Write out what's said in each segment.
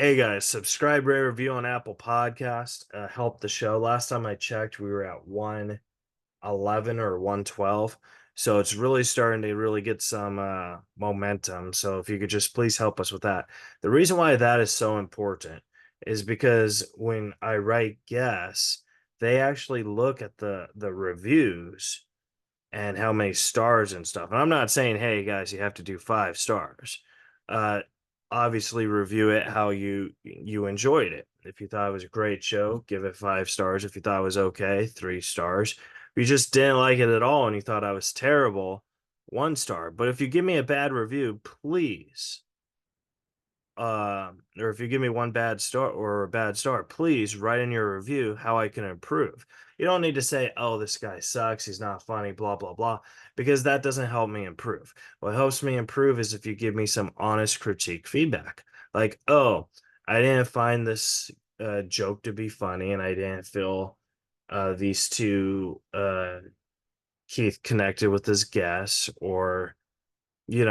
Hey guys, subscribe, rate, review on Apple Podcast. Help the show. Last time I checked, we were at 111 or 112. So it's really starting to really get some momentum. So if you could just please help us with that. The reason why that is so important is because when I write guests, they actually look at the reviews and how many stars and stuff. And I'm not saying, hey guys, you have to do 5 stars. Uh, Obviously, review it how you enjoyed it. If you thought it was a great show, give it 5 stars. If you thought it was okay, 3 stars. If you just didn't like it at all and you thought I was terrible, 1 star. But if you give me a bad review, please or if you give me one bad star or a bad star, please write in your review how I can improve. You don't need to say, oh, this guy sucks, he's not funny, blah, blah, blah, because that doesn't help me improve. What helps me improve is if you give me some honest critique feedback. Like, oh, I didn't find this joke to be funny, and I didn't feel these two Keith connected with his guests, or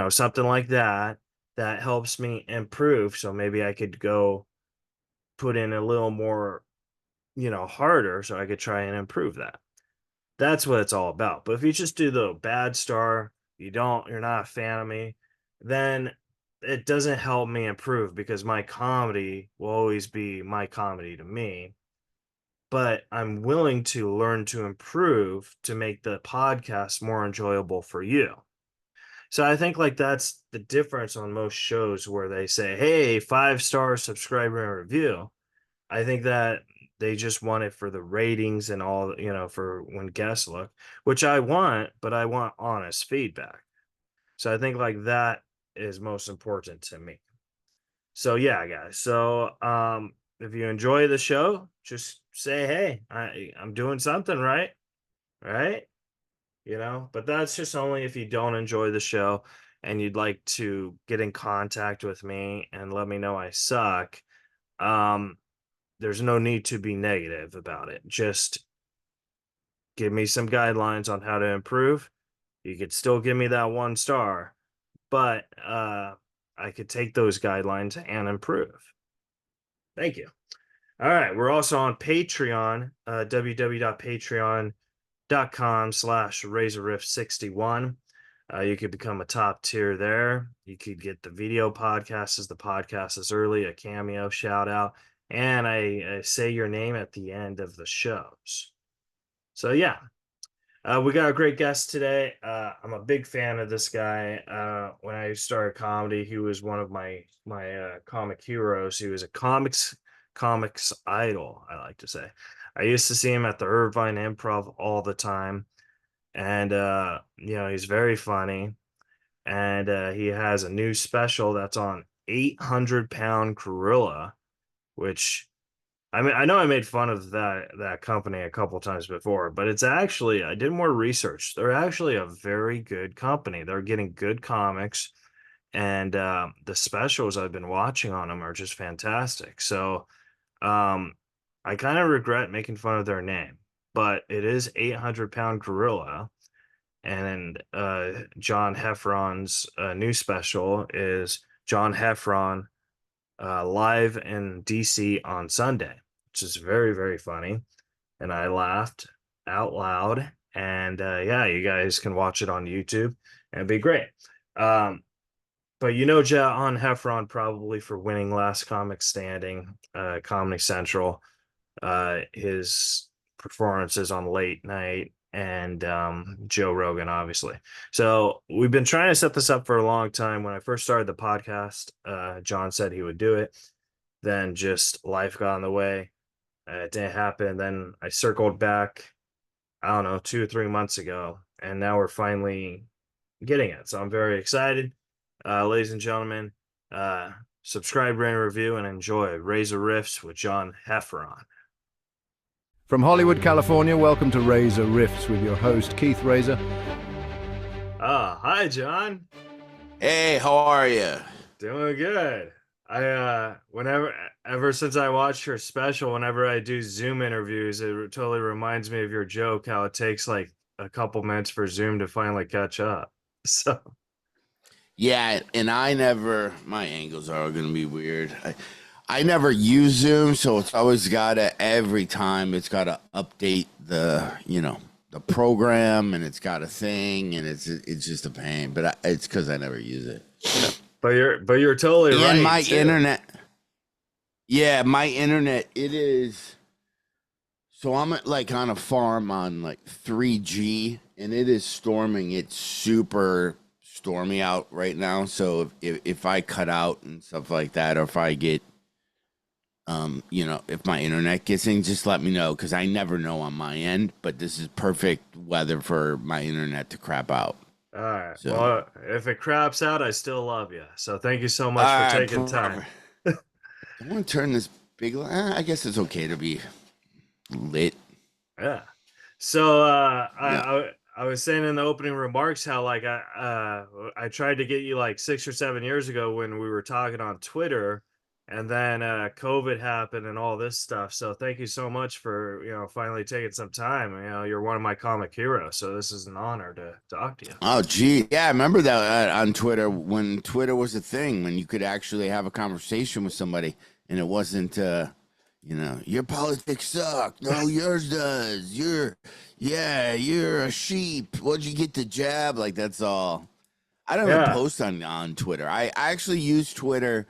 something like that, that helps me improve. So maybe I could go put in a little more, harder so I could try and improve that. That's what it's all about. But if you just do the bad star, you're not a fan of me, then it doesn't help me improve because my comedy will always be my comedy to me. But I'm willing to learn to improve to make the podcast more enjoyable for you. So I think like that's the difference on most shows where they say, "Hey, 5 star subscriber and review." I think that they just want it for the ratings and all, for when guests look, which I want, but I want honest feedback. So I think like that is most important to me. So yeah, guys. So if you enjoy the show, just say, "Hey, I'm doing something right." Right? But that's just only if you don't enjoy the show and you'd like to get in contact with me and let me know I suck. Um, there's no need to be negative about it. Just give me some guidelines on how to improve. You could still give me that 1 star, but I could take those guidelines and improve. Thank you. All right. We're also on Patreon, www.patreon.com/razorriff61. You could become a top tier there. You could get the video podcasts as the podcast is early, a cameo shout out, and I say your name at the end of the shows. So yeah, we got a great guest today. I'm a big fan of this guy. When I started comedy, he was one of my comic heroes. He was a comics idol, I like to say. I used to see him at the Irvine Improv all the time, and he's very funny. And he has a new special that's on 800-pound gorilla, which I mean, I know I made fun of that company a couple times before, but it's actually I did more research. They're actually a very good company. They're getting good comics, and the specials I've been watching on them are just fantastic. So um, I kind of regret making fun of their name, but it is 800-pound gorilla, and John Heffron's new special is John Heffron live in DC on Sunday, which is very, very funny. And I laughed out loud. And yeah, you guys can watch it on YouTube and it'd be great. Um, but John Heffron probably for winning Last Comic Standing, Comedy Central, his performances on Late Night, and Joe Rogan, obviously. So we've been trying to set this up for a long time. When I first started the podcast, John said he would do it. Then just life got in the way. It didn't happen. Then I circled back, I don't know, 2 or 3 months ago, and now we're finally getting it. So I'm very excited. Ladies and gentlemen, subscribe, rate, and review, and enjoy Razor Riffs with John Heffron. From Hollywood, California, welcome to Reza Riffs with your host, Keith Reza. Hi, John. Hey, how are you? Doing good. Ever since I watched your special, whenever I do Zoom interviews, it totally reminds me of your joke, how it takes like a couple minutes for Zoom to finally catch up. So, Yeah, and my angles are going to be weird. I never use Zoom, so it's always every time it's gotta update the program, and it's got a thing, and it's just a pain. But it's because I never use it. But you're totally And right my too. internet, it is. So I'm like on a farm on like 3G, and it is storming. It's super stormy out right now. So if I cut out and stuff like that, or if I get if my internet gets in, just let me know, because I never know on my end. But this is perfect weather for my internet to crap out. All right. So, Well, if it craps out, I still love you. So thank you so all much for right, taking time. perfect. I want to turn this big. I guess it's okay to be lit. Yeah. So Yeah. I was saying in the opening remarks how like I tried to get you like 6 or 7 years ago when we were talking on Twitter, and then COVID happened and all this stuff. So thank you so much for finally taking some time. You're one of my comic heroes, so this is an honor to talk to you. Oh, gee. Yeah, I remember that on Twitter, when Twitter was a thing, when you could actually have a conversation with somebody, and it wasn't, your politics suck. No, yours does. You're a sheep. What'd you get the jab? Like, that's all. I don't even Yeah. post on Twitter. I actually use Twitter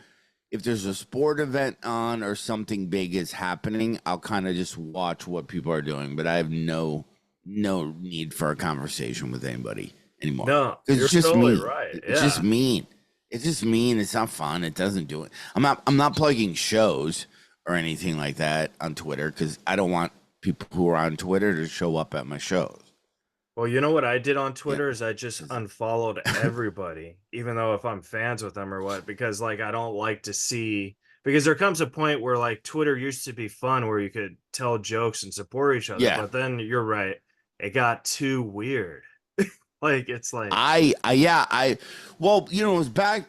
if there's a sport event on or something big is happening. I'll kind of just watch what people are doing, but I have no need for a conversation with anybody anymore. No, It's you're just totally mean. right. It's just Yeah. mean. It's just mean. It's not fun. It doesn't do it. I'm not plugging shows or anything like that on Twitter, because I don't want people who are on Twitter to show up at my shows. Well, you know what I did on Yeah. Twitter is I just unfollowed everybody, even though if I'm fans with them or what, because like I don't like to see, because there comes a point where like Twitter used to be fun where you could tell jokes and support each other, Yeah. but then you're right, it got too weird. Like it's like, Well, it was back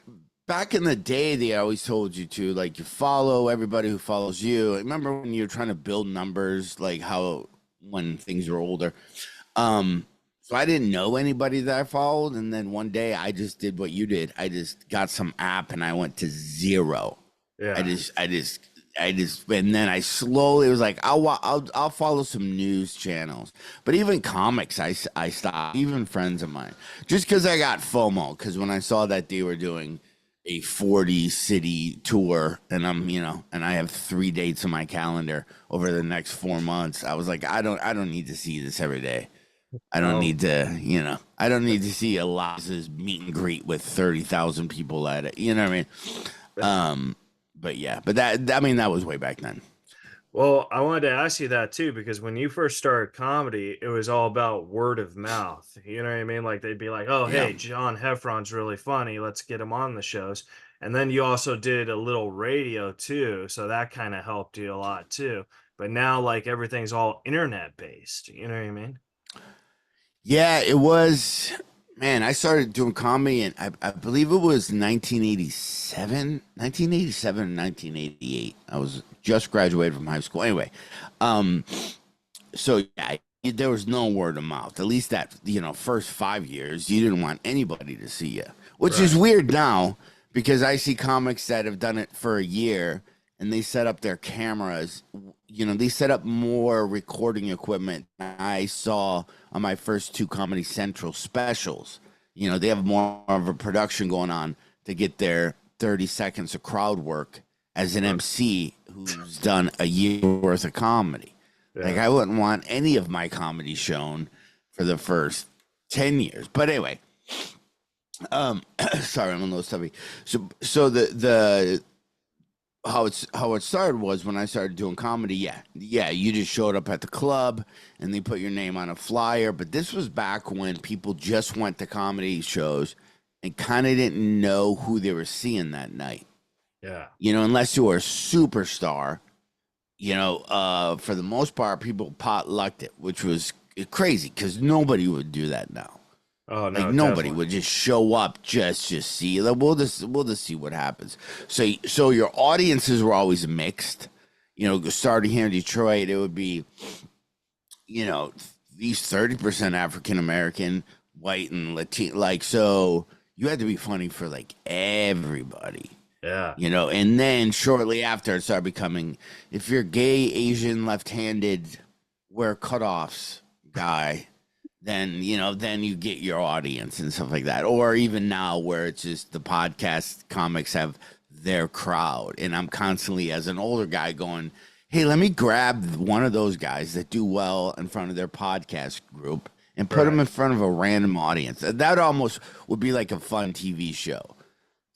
in the day. They always told you to, like, you follow everybody who follows you. Remember when you were trying to build numbers, like how when things were older. So I didn't know anybody that I followed, and then one day I just did what you did. I just got some app and I went to zero. I yeah, just, I just, and then I slowly was like, I'll follow some news channels, but even comics, I stopped. Even friends of mine, just because I got FOMO. Because when I saw that they were doing a 40 city tour, and and I have 3 dates on my calendar over the next 4 months, I was like, I don't need to see this every day. I don't no, need to, I don't need to see Eliza's meet and greet with 30,000 people at it. You know what I mean? But yeah, but that was way back then. well, I wanted to ask you that too, because when you first started comedy, it was all about word of mouth. You know what I mean? Like they'd be like, "Oh, Yeah. hey, John Heffron's really funny. Let's get him on the shows." And then you also did a little radio too, so that kind of helped you a lot too. But now, like everything's all internet based. You know what I mean? Yeah, it was, man, I started doing comedy, and I believe it was 1987 or 1988. I was just graduated from high school. Anyway, um, so yeah, there was no word of mouth. At least that, first 5 years, you didn't want anybody to see you, which is Right. weird now, because I see comics that have done it for a year, and they set up their cameras. They set up more recording equipment than I saw on my first two Comedy Central specials. They have more of a production going on to get their 30 seconds of crowd work as an Right. MC who's done a year worth of comedy. Like, Yeah. I wouldn't want any of my comedy shown for the first 10 years. But anyway, sorry, I'm a little stuffy. So the how it started was when I started doing comedy. Yeah, you just showed up at the club and they put your name on a flyer. But this was back when people just went to comedy shows and kind of didn't know who they were seeing that night. Yeah. Unless you were a superstar. For the most part, people potlucked it, which was crazy, because nobody would do that now. Oh Like, no, nobody definitely. would just show up just see. Like, we'll just see what happens. So your audiences were always mixed. Starting here in Detroit, it would be, these 30% African American, white, and Latino. Like, so you had to be funny for like everybody. Yeah. And then shortly after it started becoming, if you're gay, Asian, left-handed, wear cutoffs guy, then you get your audience and stuff like that. Or even now where it's just the podcast comics have their crowd. And I'm constantly, as an older guy, going, hey, let me grab one of those guys that do well in front of their podcast group and put them Right. in front of a random audience. That almost would be like a fun TV show.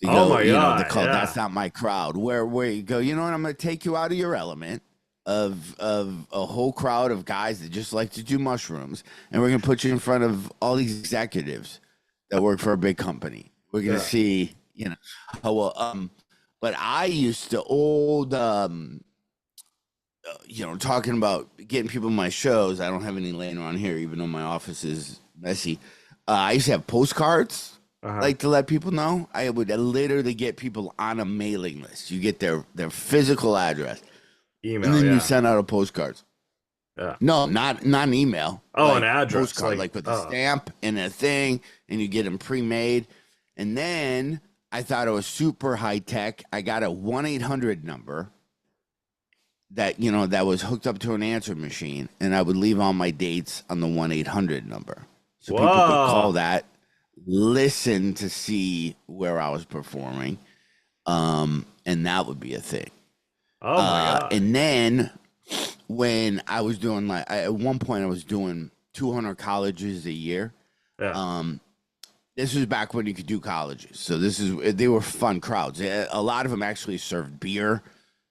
To Oh go, my the God. call, Yeah. that's not my crowd. Where you go, you know what? I'm going to take you out of your element of a whole crowd of guys that just like to do mushrooms, and we're going to put you in front of all these executives that work for a big company. We're going to Yeah. see, how well. But I used to talking about getting people in my shows. I don't have any laying around here, even though my office is messy. I used to have postcards, Uh-huh. like to let people know. I would literally get people on a mailing list. You get their physical address, and Email. then you Yeah. send out a postcard. Yeah. No, not an email. Oh, an Like address. postcard, Like, like with a oh, stamp and a thing, and you get them pre-made. And then I thought it was super high tech. I got a 1-800 number that was hooked up to an answer machine, and I would leave all my dates on the 1-800 number, so people could call whoa. that, listen to see where I was performing, and that would be a thing. Oh my God. And then when I was doing at one point I was doing 200 colleges a year. Yeah. This was back when you could do colleges, so they were fun crowds. A lot of them actually served beer.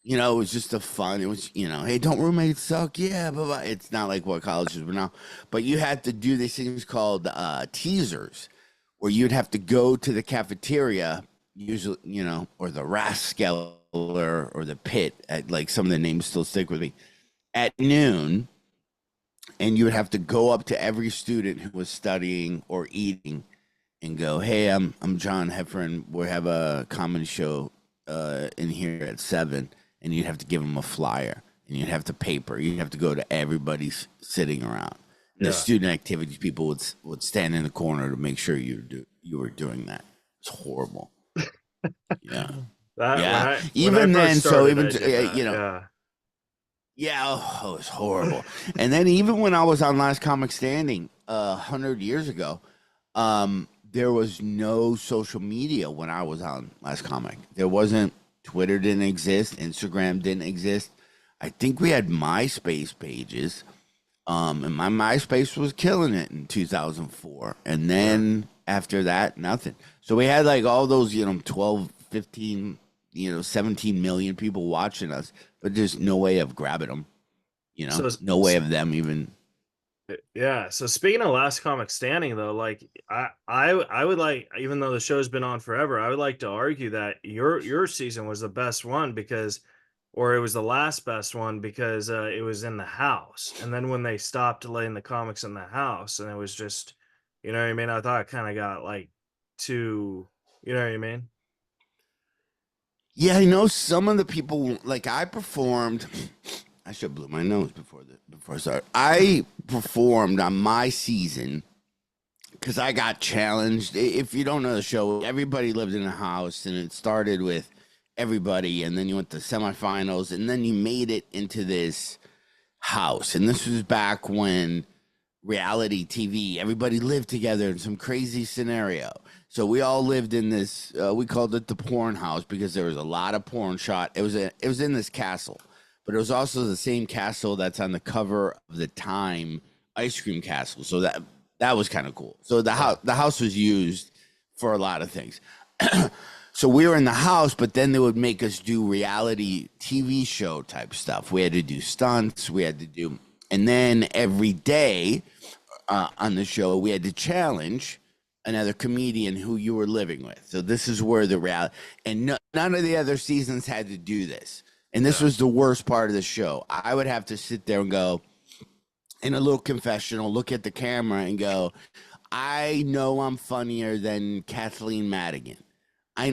It was just a fun. It was, hey, don't roommates suck? Yeah, but it's not like what colleges were now. But you had to do these things called teasers, where you'd have to go to the cafeteria, usually, or the Rascal or the Pit. Like some of the names still stick with me. At noon, and you would have to go up to every student who was studying or eating, and go, hey, I'm John Heffron. We have a comedy show in here at 7, and you'd have to give them a flyer, and you'd have to paper. You'd have to go to everybody's sitting around. And the Yeah. student activities people would stand in the corner to make sure you were doing that. It's horrible. Yeah, That yeah. when I Even first then, so started, even I did that. you know, Yeah. yeah, oh, it was horrible. And then even when I was on Last Comic Standing 100 years ago, there was no social media when I was on Last Comic. There wasn't. Twitter didn't exist. Instagram didn't exist. I think we had MySpace pages. And my MySpace was killing it in 2004. And Yeah. then after that, nothing. So we had like all those, 12, 15, 17 million people watching us, but there's no way of grabbing them, So, no way of them even. yeah. So speaking of Last Comic Standing, though, like I would like, even though the show's been on forever, I would like to argue that your season was the best one because, or it was the last best one because it was in the house, and then when they stopped laying the comics in the house, and it was just, you know what I mean. I thought it kind of got like too, you know what I mean. Yeah, I know some of the people, like I performed. I should have blew my nose before I started. I performed on my season because I got challenged. If you don't know the show, everybody lived in a house, and it started with everybody, and then you went to semifinals, and then you made it into this house. And this was back when reality TV, everybody lived together in some crazy scenario. So we all lived in this. We called it the porn house because there was a lot of porn shot. It was in this castle, but it was also the same castle that's on the cover of the Time ice cream castle. So that was kind of cool. So Yeah. the house was used for a lot of things. So we were in the house, but then they would make us do reality TV show type stuff. We had to do stunts. And then every day on the show, we had to challenge another comedian who you were living with. So this is where the reality, and none of the other seasons had to do this. And this Yeah. was the worst part of the show. I would have to sit there and go in a little confessional, look at the camera and go, I know I'm funnier than Kathleen Madigan.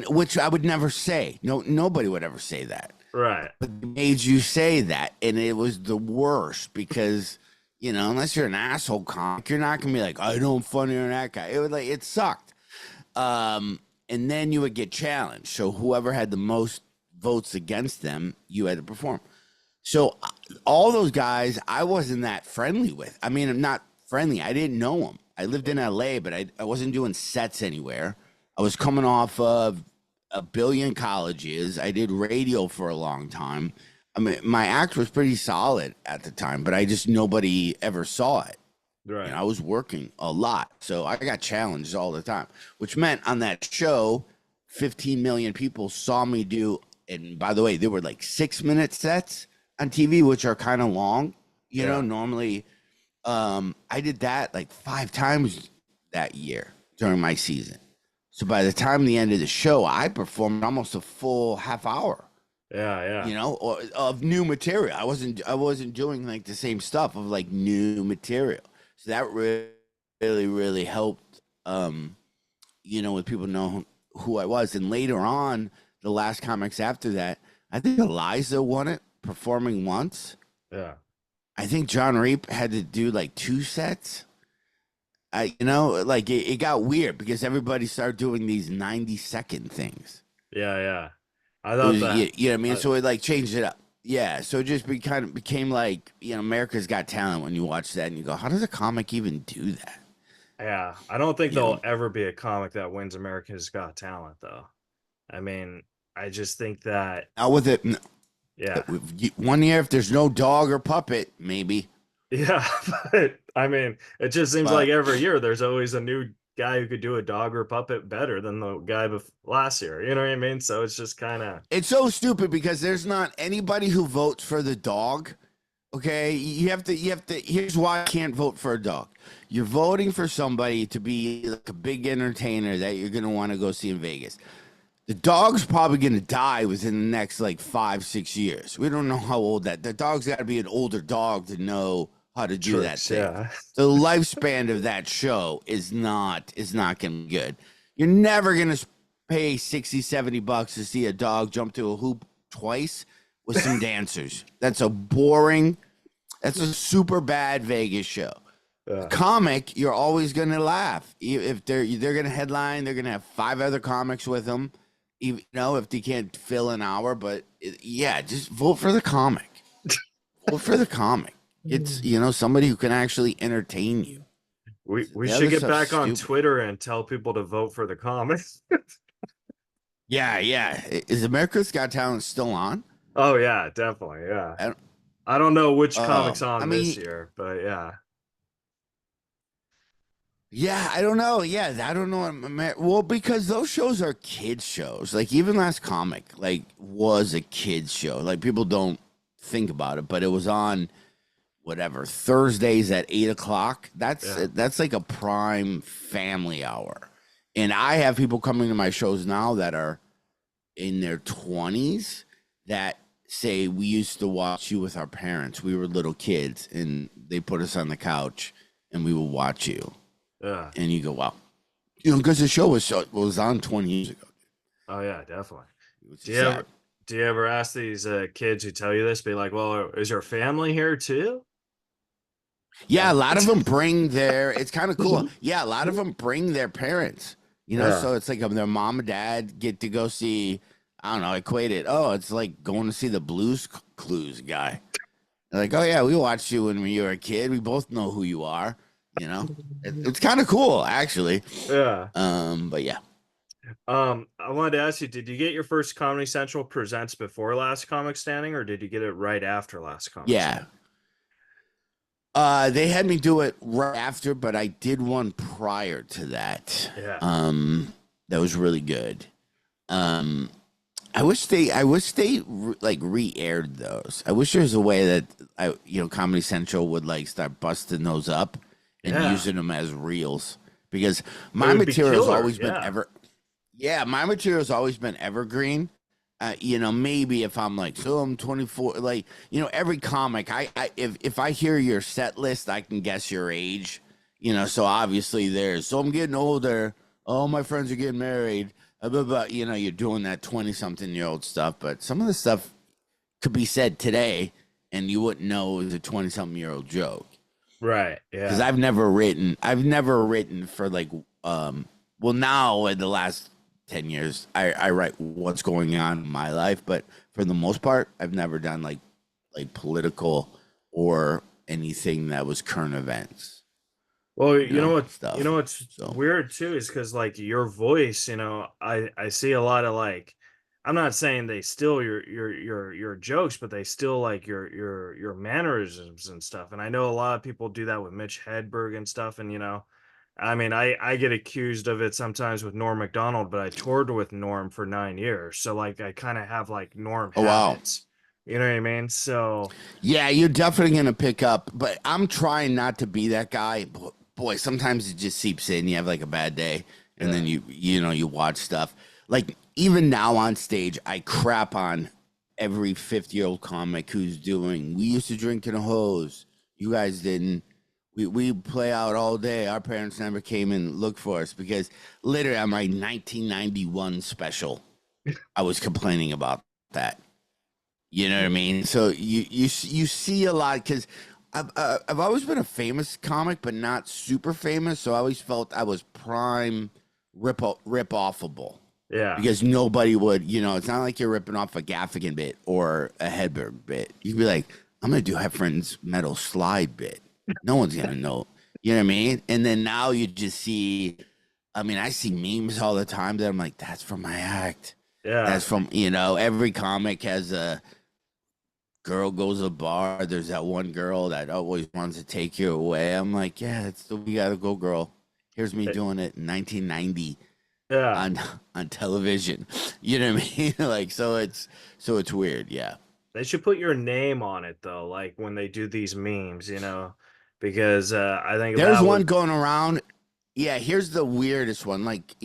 Which I would never say. No, nobody would ever say that. Right. But they made you say that, and it was the worst because, unless you're an asshole comic, you're not gonna be like, I know I'm funnier than that guy. It sucked. and then you would get challenged. So whoever had the most votes against them, you had to perform. So all those guys, I wasn't that friendly with. I mean, I'm not friendly. I didn't know them. I lived in LA, but I wasn't doing sets anywhere. I was coming off of a billion colleges. I did radio for a long time. I mean, my act was pretty solid at the time, but nobody ever saw it. Right. I was working a lot, so I got challenged all the time, which meant on that show, 15 million people saw me do. And by the way, there were like 6-minute sets on TV, which are kind of long. You know, normally I did that like 5 times that year during my season. So by the time the end of the show, I performed almost a full half hour. Yeah. You know, of new material. I wasn't doing like the same stuff of like new material. So that really helped, you know, with people know who I was. And later on, the last comics after that, I think Eliza won it, performing once. Yeah. I think John Reap had to do like 2 sets. You know, like it got weird because everybody started doing these 90-second things. Yeah. I thought that. You know what I mean? So it like changed it up. Yeah, so it just became like, you know, America's Got Talent when you watch that and you go, how does a comic even do that? Yeah, I don't think there'll ever be a comic that wins America's Got Talent, though. I mean, I just think that. Now with it, Yeah. One year, if there's no dog or puppet, maybe. Yeah, but I mean, it just seems like every year there's always a new guy who could do a dog or puppet better than the guy last year. You know what I mean? So it's just kind of. It's so stupid because there's not anybody who votes for the dog. Okay, you have to. Here's why I can't vote for a dog. You're voting for somebody to be like a big entertainer that you're gonna want to go see in Vegas. The dog's probably gonna die within the next like 5-6 years. We don't know how old the dog's got to be an older dog to know how to do that thing. Yeah. The lifespan of that show is not gonna be good. You're never gonna pay $60-$70 to see a dog jump through a hoop twice with some dancers. That's a super bad Vegas show. Comic, you're always gonna laugh. If they're gonna headline, they're gonna have 5 other comics with them. You know, if they can't fill an hour, but just vote for the comic. Vote for the comic. It's, you know, somebody who can actually entertain you. We should get back on Twitter and tell people to vote for the comics. Yeah. Is America's Got Talent still on? Oh yeah, definitely. Yeah. I don't know which comics on this year, but yeah. Yeah, I don't know. Yeah, I don't know. Well, because those shows are kids shows. Like even Last Comic, like was a kids show. Like people don't think about it, but it was on whatever Thursdays at 8:00. That's like a prime family hour. And I have people coming to my shows now that are in their 20s that say we used to watch you with our parents. We were little kids, and they put us on the couch, and we would watch you. Yeah. And you go, wow. You know, because the show was on 20 years ago. Oh, yeah, definitely. Do you ever ask these kids who tell you this, be like, well, is your family here too? Yeah, a lot of them bring it's kind of cool. Yeah, a lot of them bring their parents. You know, so it's like their mom and dad get to go see, I don't know, equate it. Oh, it's like going to see the Blues Clues guy. They're like, oh, yeah, we watched you when you were a kid. We both know who you are. You know, it's kind of cool, actually. Yeah. But yeah. I wanted to ask you, did you get your first Comedy Central Presents before Last Comic Standing, or did you get it right after Last Comic Standing? They had me do it right after, but I did one prior to that. Yeah. That was really good. I wish they like re-aired those. I wish there was a way that Comedy Central would like start busting those up and using them as reels, because my material's always been my material's always been evergreen. Maybe if I'm like, so I'm 24, like, every comic, if I hear your set list, I can guess your age, so obviously so I'm getting older. Oh, my friends are getting married. Blah, blah, you're doing that 20-something-year-old stuff, but some of the stuff could be said today and you wouldn't know it was a 20-something-year-old joke. Right. Yeah. Because I've never written for like, now in the last 10 years. I write what's going on in my life, but for the most part, I've never done like political or anything that was current events, Well, you know, you stuff. know what's So, weird too is because like your voice, I see a lot of like, I'm not saying they steal your jokes, but they steal like your mannerisms and stuff. And I know a lot of people do that with Mitch Hedberg and stuff. And I mean, I get accused of it sometimes with Norm Macdonald, but I toured with Norm for 9 years, so like I kind of have like Norm oh wow. habits. You know what I mean? So Yeah, you're definitely gonna pick up, but I'm trying not to be that guy. Boy, sometimes it just seeps in. You have like a bad day, and yeah, then you watch stuff. Like even now on stage, I crap on every 50-year-old comic who's doing. We used to drink in a hose. You guys didn't. We play out all day. Our parents never came and looked for us because literally on my 1991 special, I was complaining about that. You know what I mean? So you see a lot because I've always been a famous comic, but not super famous. So I always felt I was prime rip offable yeah. because nobody would. It's not like you're ripping off a Gaffigan bit or a Hedberg bit. You'd be like, I'm gonna do Heffron's metal slide bit. No one's gonna know. You know what I mean? And then now you just see. I mean, I see memes all the time that I'm like, that's from my act. Yeah. That's from every comic has a girl goes to a bar. There's that one girl that always wants to take you away. I'm like, yeah, it's the we gotta go, girl. Here's me doing it in 1990 Yeah. on on television. You know what I mean? Like, so it's weird. Yeah. They should put your name on it though, like when they do these memes, because I think There's that one would, going around. Yeah. Here's the weirdest one. Like,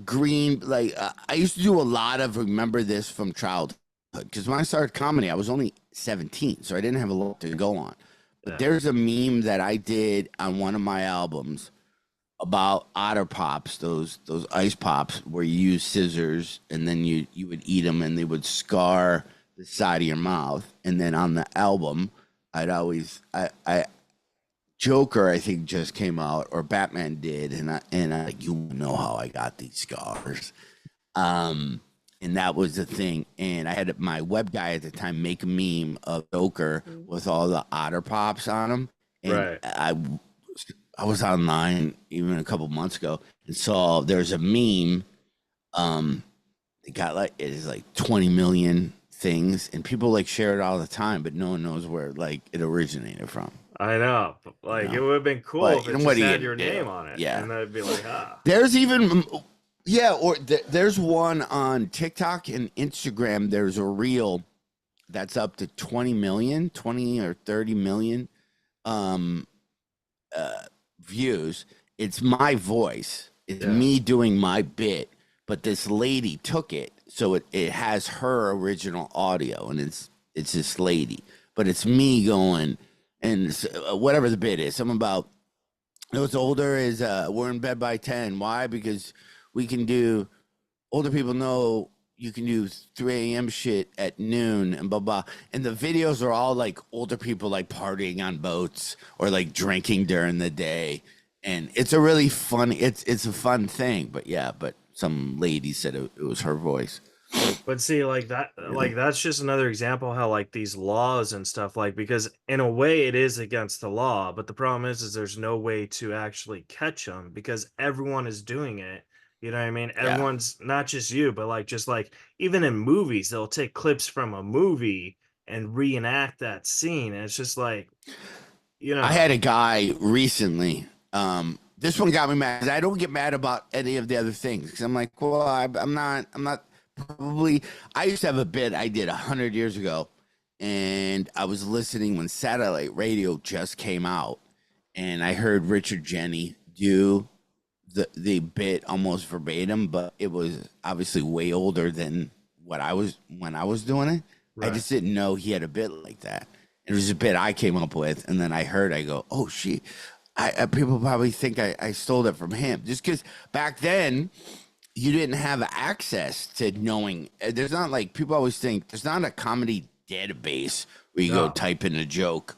green. Like, I used to do a lot of remember this from childhood because when I started comedy, I was only 17, so I didn't have a lot to go on. But yeah, there's a meme that I did on one of my albums about otter pops, those ice pops where you use scissors and then you would eat them and they would scar the side of your mouth. And then on the album, I Joker I think just came out or Batman did, and I like you know how I got these scars. Um, and that was the thing. And I had my web guy at the time make a meme of Joker with all the otter pops on him, and right. I was online even a couple months ago and saw there's a meme. It got like it is like 20 million things, and people like share it all the time, but no one knows where like it originated from. I know. But, You like it know, would have been cool but if it what just are you had gonna your do? name on it, Yeah, and they'd be like, ah, there's even yeah, or there's one on TikTok and Instagram. There's a reel that's up to 20 million, 20 or 30 million um views. It's my voice. It's yeah, me doing my bit, but this lady took it, so it has her original audio, and it's this lady, but it's me going, and whatever the bit is, something about those older is we're in bed by 10. Why? Because we can do older people know you can do 3 a.m. shit at noon and blah blah. And the videos are all like older people like partying on boats or like drinking during the day. And it's a really fun it's a fun thing. But yeah, but some lady said it was her voice. but see, Yeah. that's just another example how like these laws and stuff, like because in a way it is against the law, but the problem is there's no way to actually catch them because everyone is doing it. You know what I mean? Yeah. Everyone's not just you, but like just like even in movies, they'll take clips from a movie and reenact that scene, and it's just like, you I had know, a guy recently. This one got me mad. 'Cause I don't get mad about any of the other things because I'm like, well, I'm not. I'm not probably. I used to have a bit I did 100 years ago, and I was listening when satellite radio just came out, and I heard Richard Jenny do the bit almost verbatim, but it was obviously way older than what I was when I was doing it. I right. just didn't know he had a bit like that. It was a bit I came up with, and then I heard, I go, oh shit. People probably think I stole it from him just because back then you didn't have access to knowing. There's not like people always think there's not a comedy database where you go No. type in a joke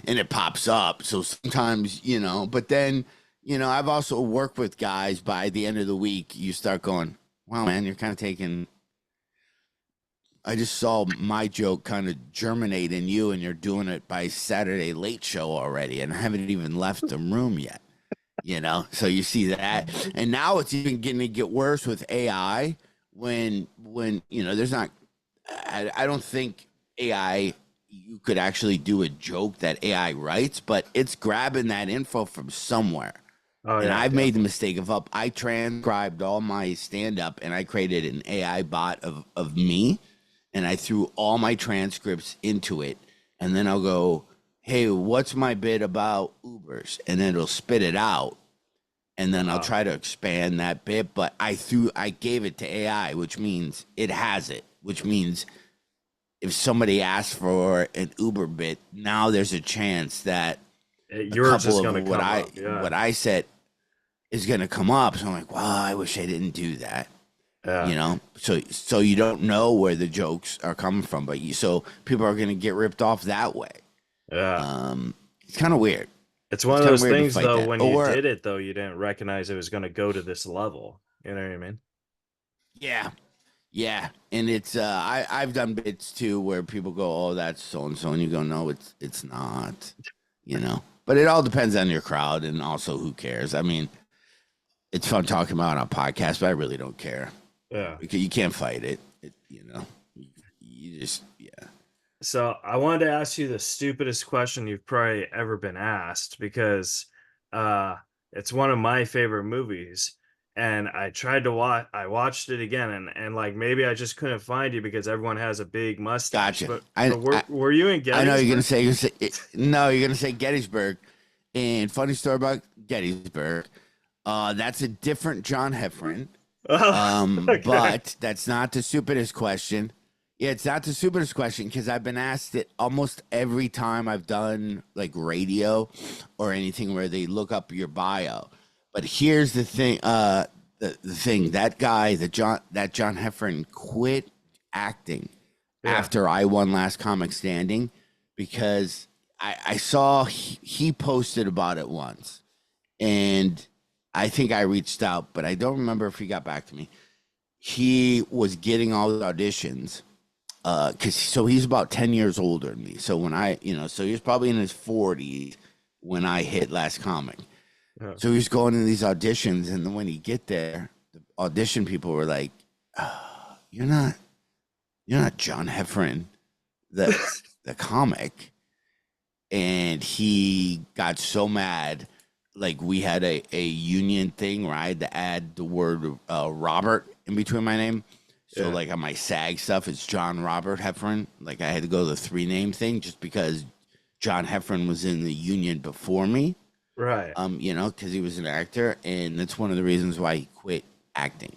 and it pops up. So sometimes, but then you know, I've also worked with guys. By the end of the week, you start going, wow, man, you're kind of taking. I just saw my joke kind of germinate in you, and you're doing it by Saturday Late Show already, and I haven't even left the room yet. You know, so you see that, and now it's even getting to get worse with AI. When you know, there's not. I don't think AI. You could actually do a joke that AI writes, but it's grabbing that info from somewhere. Oh And yeah, I've made the definitely. mistake of I transcribed all my stand up and I created an AI bot of me and I threw all my transcripts into it. And then I'll go, hey, what's my bit about Ubers? And then it'll spit it out. And then I'll Oh, try to expand that bit. But I gave it to AI, which means it has it, which means if somebody asks for an Uber bit, now there's a chance that a yours couple is of gonna come up. Yeah, what I said is going to come up. So I'm like, well, I wish I didn't do that. yeah, You know, so you don't know where the jokes are coming from, but so people are going to get ripped off that way. yeah. It's kind of weird. It's one It's of kind of those weird to things fight though. that. When you Or did it though, you didn't recognize it was gonna go to this level. You know what I mean? yeah, yeah, and it's I've done bits too where people go, oh, that's so and so, and you go, no, it's not. You know, but it all depends on your crowd and also who cares. I mean, it's fun talking about it on a podcast, but I really don't care Yeah. because you can't fight it. You know, you just yeah. So I wanted to ask you the stupidest question you've probably ever been asked because uh it's one of my favorite movies. And I watched it again and like maybe I just couldn't find you because everyone has a big mustache. Gotcha. But were you in I know Gettysburg? you're gonna say no. You're gonna say Gettysburg. And funny story about Gettysburg. That's a different John Heffron. Oh, okay. But that's not the stupidest question. Yeah, it's not the stupidest question because I've been asked it almost every time I've done like radio or anything where they look up your bio. But here's the thing. The thing that guy, that John Heffron quit acting Yeah. after I won Last Comic Standing because I saw he posted about it once and I think I reached out, but I don't remember if he got back to me. He was getting all the auditions because so he's about 10 years older than me. So when so he was probably in his 40s when I hit Last Comic. Yeah. So he was going to these auditions, and then when he get there, the audition people were like, oh, you're not John Heffron, the comic." And he got so mad. Like we had a union thing where I had to add the word Robert in between my name. So Yeah. like on my SAG stuff, it's John Robert Heffron. Like I had to go the 3 name thing just because John Heffron was in the union before me. Right. Because he was an actor, and that's one of the reasons why he quit acting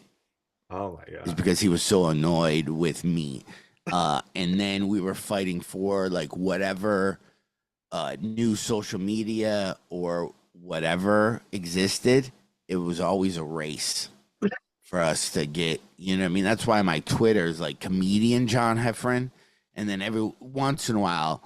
Oh my is God. because he was so annoyed with me. And then we were fighting for like whatever new social media or whatever existed. It was always a race for us to get, you know what I mean? That's why my Twitter is like comedian John Heffron. And then every once in a while,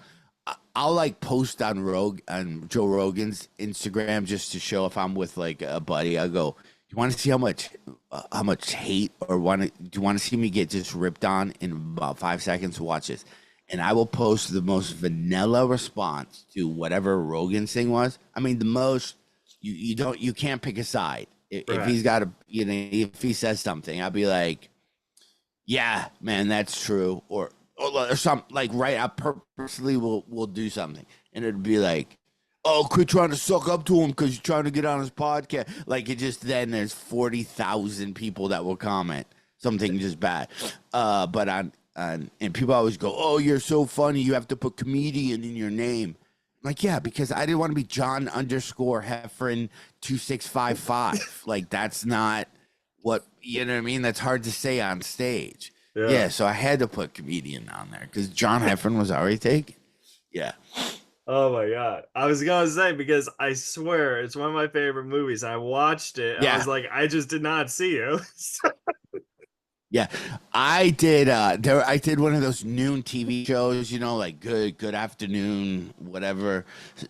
I'll like post on Joe Rogan's Instagram just to show if I'm with like a buddy. I go, you want to see how much hate or do you want to see me get just ripped on in about 5 seconds? Watch this, and I will post the most vanilla response to whatever Rogan's thing was. I mean, the most you can't pick a side. If Right. he's got if he says something, I'll be like, yeah, man, that's true, or something like right. I purposely will do something, and it'd be like, oh, quit trying to suck up to him because you're trying to get on his podcast. Like it just then there's 40,000 people that will comment something just bad. But and people always go, oh, you're so funny. You have to put comedian in your name. I'm like, yeah, because I didn't want to be John underscore Heffron 2655. Like that's not what you know what I mean. That's hard to say on stage. Yeah. Yeah, so I had to put comedian on there because John Heffron was already taken. Yeah. Oh my God. I was gonna say because I swear it's one of my favorite movies. I watched it. I was Yeah. like, I just did not see you. Yeah, I did. I did one of those noon TV shows, like Good Afternoon, whatever,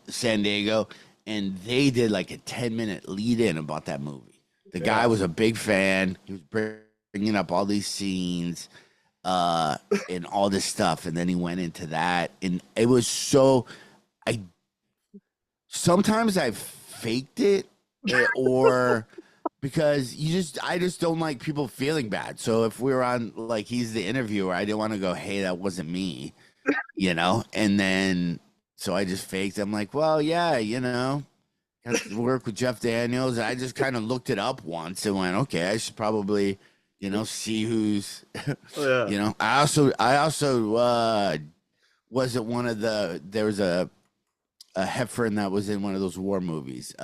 San Diego, and they did like a 10-minute lead in about that movie. The guy Yeah. was a big fan. He was bringing up all these scenes and all this stuff, and then he went into that, and it was so. I sometimes I faked it, or because I just don't like people feeling bad. So if we were on, like, he's the interviewer, I didn't want to go, hey, that wasn't me, and then so I just faked. I'm like, well, yeah, got to work with Jeff Daniels. I just kind of looked it up once and went, okay, I should probably, see who's, Yeah. I also wasn't one of there was a Heffron that was in one of those war movies,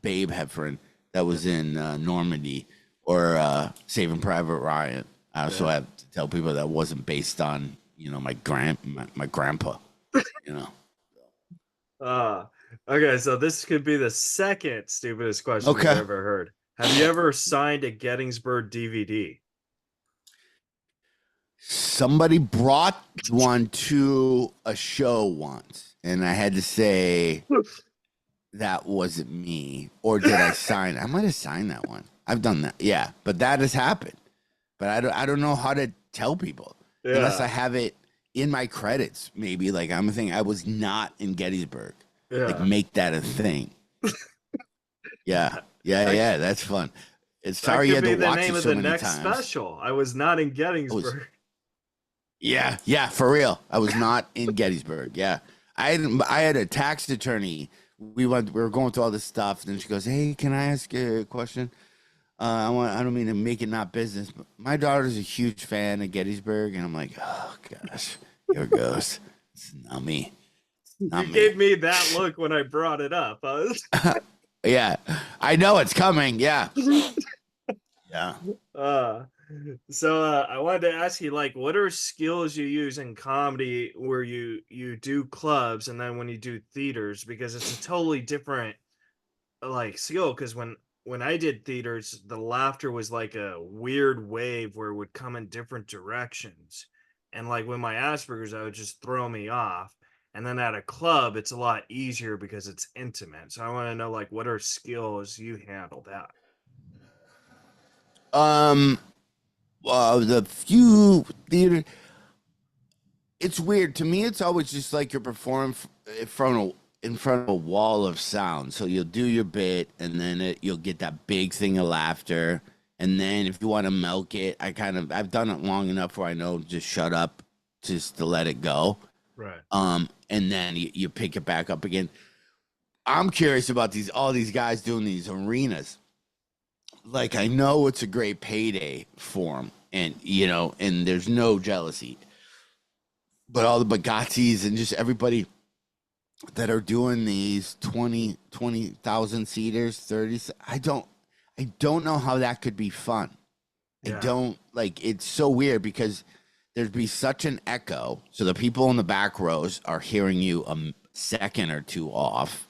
Babe Heffron, that was in Normandy, or Saving Private Ryan. I also have to tell people that wasn't based on, my grandpa, you know. Uh, okay, so this could be the second stupidest question you've Okay. ever heard. Have you ever signed a Gettysburg DVD? Somebody brought one to a show once, and I had to say that wasn't me. Or did I sign? I might have signed that one. I've done that. Yeah, but that has happened. But I don't know how to tell people unless I Yeah. have it in my credits. Maybe like I'm thinking I was not in Gettysburg. Like Yeah. make that a thing. Yeah, yeah, That, yeah. That's fun. It's that sorry you could had be to the watch name it of so the many next times. special. I was not in I was, Gettysburg. yeah, for real. I was not in Gettysburg. Yeah, I had a tax attorney. We were going through all this stuff, and then she goes, "Hey, can I ask you a question? I don't mean to make it not business, but my daughter's a huge fan of Gettysburg," and I'm like, "Oh gosh, here it goes. It's not me. You Not me." gave me that look when I brought it up. Yeah, I know it's coming. Yeah, yeah. Uh, so I wanted to ask you, like, what are skills you use in comedy where you do clubs and then when you do theaters, because it's a totally different like skill. Because when I did theaters, the laughter was like a weird wave where it would come in different directions, and like with my Asperger's, that would just throw me off. And then at a club, it's a lot easier because it's intimate. So I want to know, like, what are skills you handle that? Um, the few theater. It's weird to me. It's always just like you're performing in front of a wall of sound. So you'll do your bit, and then you'll get that big thing of laughter. And then if you want to milk it, I've done it long enough where I know just shut up, just to let it go. Right. And then you pick it back up again. I'm curious about all these guys doing these arenas. Like I know it's a great payday for them, and and there's no jealousy, but all the Bugattis and just everybody that are doing these 20,000 seaters, 30, I don't know how that could be fun. I Yeah. don't like it's so weird because there'd be such an echo. So the people in the back rows are hearing you a second or two off.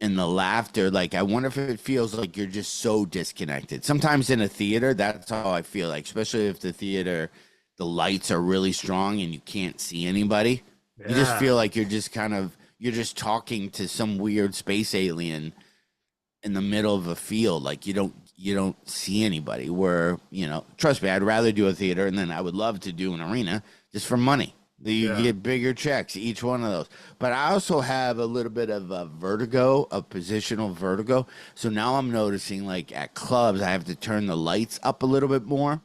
And the laughter, like I wonder if it feels like you're just so disconnected. Sometimes in a theater, that's how I feel like, especially if the lights are really strong and you can't see anybody. You just Yeah. feel like you're just talking to some weird space alien in the middle of a field. Like you don't see anybody. Where, trust me, I'd rather do a theater, and then I would love to do an arena just for money. You Yeah. get bigger checks, each one of those. But I also have a little bit of a vertigo, a positional vertigo. So now I'm noticing, like at clubs, I have to turn the lights up a little bit more,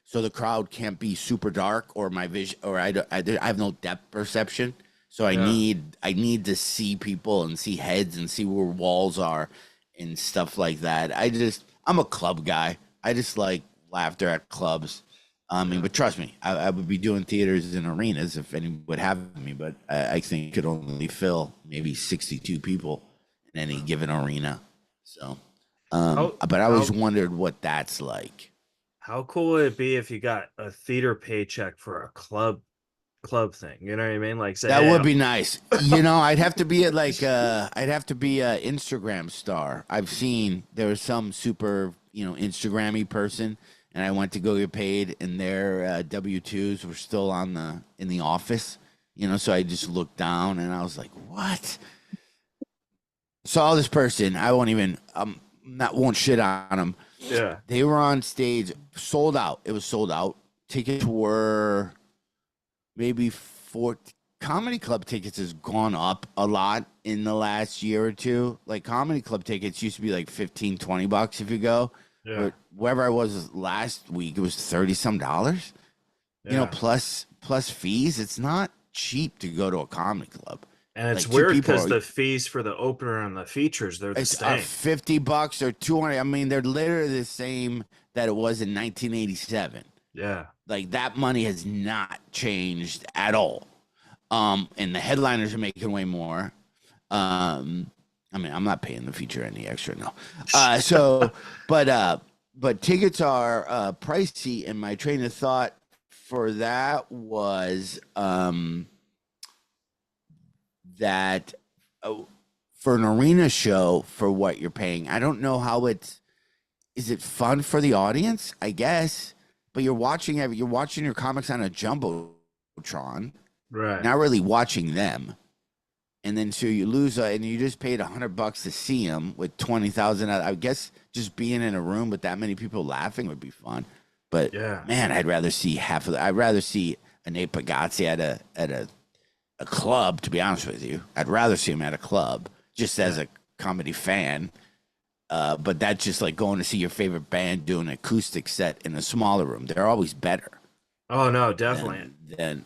so the crowd can't be super dark, or my vision, or I have no depth perception. So Yeah. I need to see people and see heads and see where walls are and stuff like that. I'm a club guy. I just like laughter at clubs. I mean, Yeah. but trust me, I would be doing theaters and arenas if anyone would have me. But I think it could only fill maybe 62 people in any given arena. So, How but I always how wondered what that's like. how cool would it be if you got a theater paycheck for a club thing? You know what I mean? Like say, That hey, would be nice. I'd have to be at like I'd have to be a Instagram star. I've seen there was some super, Instagrammy person, and I went to go get paid, and their W-2s were still in the office. So I just looked down and I was like, "What?" saw this person. I won't even not won't shit on them. Yeah. They were on stage, sold out. It was sold out. Tickets were maybe four. Comedy club tickets has gone up a lot in the last year or two. Like comedy club tickets used to be like 15, $20 if you go. Yeah. But wherever I was last week, it was 30 some dollars. You know, Yeah. plus fees. It's not cheap to go to a comedy club. And it's Like two weird people because are, the fees for the opener and the features, they're the it's are same. $50 or 200. I mean, they're literally the same that it was in 1987. Yeah. Like that money has not changed at all. And the headliners are making way more. I mean, I'm not paying the feature any extra, no. But tickets are pricey, and my train of thought for that was that for an arena show for what you're paying, I don't know how is it fun for the audience? I guess, but you're watching your comics on a jumbotron, Right. not really watching them. And then so you lose, and you just paid $100 to see them with 20,000. I guess just being in a room with that many people laughing would be fun. But Yeah. man, I'd rather see half of the. I'd rather see a Nate Pagazzi at a club. To be honest with you, I'd rather see him at a club just as a comedy fan. But that's just like going to see your favorite band do an acoustic set in a smaller room. They're always better Oh no, definitely. than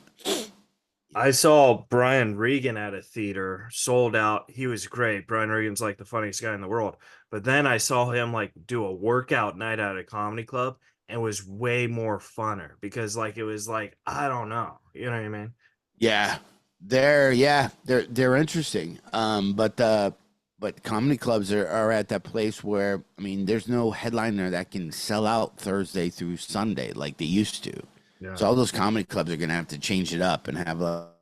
I saw Brian Regan at a theater, sold out. He was great. Brian Regan's like the funniest guy in the world. But then I saw him like do a workout night at a comedy club and was way more funner because like it was like, I don't know. You know what I mean? yeah, they're interesting. But comedy clubs are at that place where I mean, there's no headliner that can sell out Thursday through Sunday like they used to. Yeah. So all those comedy clubs are gonna have to change it up and have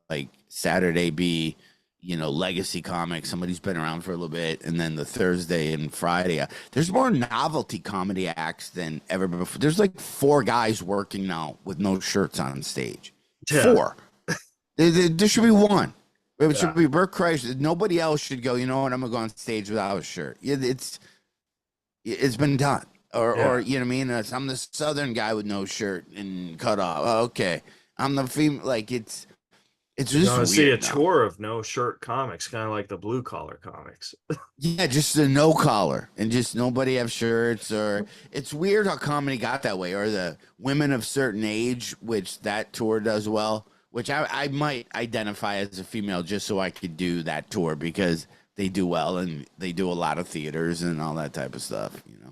like Saturday be, legacy comics, somebody who's been around for a little bit, and then the Thursday and Friday. There's more novelty comedy acts than ever before. There's like 4 guys working now with no shirts on stage. Yeah. 4. There should be 1. It should Yeah. be Burt Kreischer. Nobody else should go, you know what, I'm gonna go on stage without a shirt. It's been done. Or you know what I mean? I'm the Southern guy with no shirt and cut off. Oh, okay, I'm the female. Like it's You just want weird to see a now. tour of no shirt comics, kind of like the blue collar comics. Yeah, just a no collar and just nobody have shirts. Or it's weird how comedy got that way. Or the women of certain age, which that tour does well. Which I might identify as a female just so I could do that tour because they do well and they do a lot of theaters and all that type of stuff. Yeah.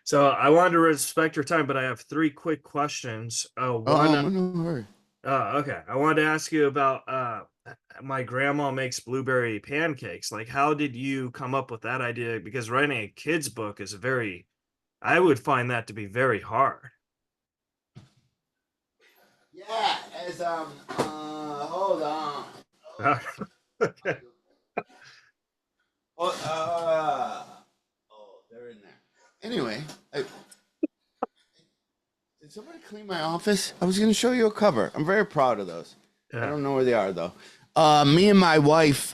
So I wanted to respect your time, but I have 3 quick questions. No worry. Okay. I wanted to ask you about my grandma makes blueberry pancakes. Like, how did you come up with that idea? Because writing a kid's book is I would find that to be very hard. Yeah, as hold on. Okay. They're in there. Anyway, did somebody clean my office? I was going to show you a cover. I'm very proud of those. I don't know where they are though. Me and my wife,